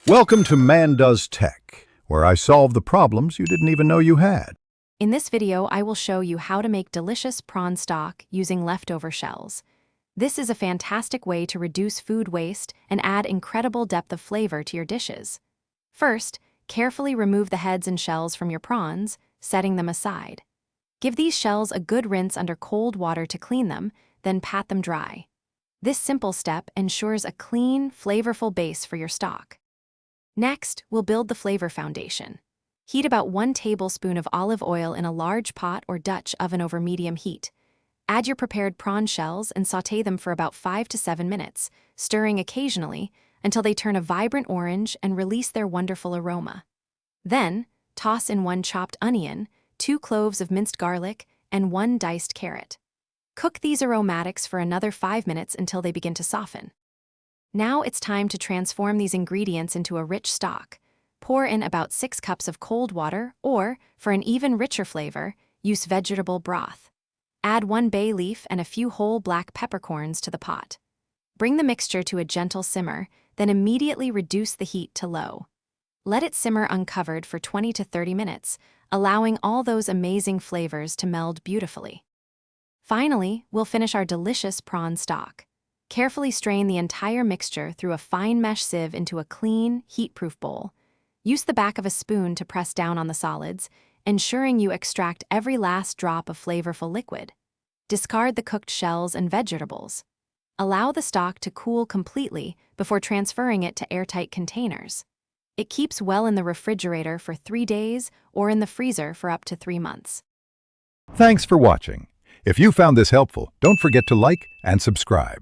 Welcome to Man Does Tech, where I solve the problems you didn't even know you had. In this video, I will show you how to make delicious prawn stock using leftover shells. This is a fantastic way to reduce food waste and add incredible depth of flavor to your dishes. First, carefully remove the heads and shells from your prawns, setting them aside. Give these shells a good rinse under cold water to clean them, then pat them dry. This simple step ensures a clean, flavorful base for your stock. Next, we'll build the flavor foundation. Heat about 1 tablespoon of olive oil in a large pot or Dutch oven over medium heat. Add your prepared prawn shells and sauté them for about 5 to 7 minutes, stirring occasionally until they turn a vibrant orange and release their wonderful aroma. Then, toss in 1 chopped onion, 2 cloves of minced garlic, and 1 diced carrot. Cook these aromatics for another 5 minutes until they begin to soften. Now it's time to transform these ingredients into a rich stock. Pour in about 6 cups of cold water, or, for an even richer flavor, use vegetable broth. Add 1 bay leaf and a few whole black peppercorns to the pot. Bring the mixture to a gentle simmer, then immediately reduce the heat to low. Let it simmer uncovered for 20 to 30 minutes, allowing all those amazing flavors to meld beautifully. Finally, we'll finish our delicious prawn stock. Carefully strain the entire mixture through a fine mesh sieve into a clean, heat-proof bowl. Use the back of a spoon to press down on the solids, ensuring you extract every last drop of flavorful liquid. Discard the cooked shells and vegetables. Allow the stock to cool completely before transferring it to airtight containers. It keeps well in the refrigerator for 3 days or in the freezer for up to 3 months. Thanks for watching. If you found this helpful, don't forget to like and subscribe.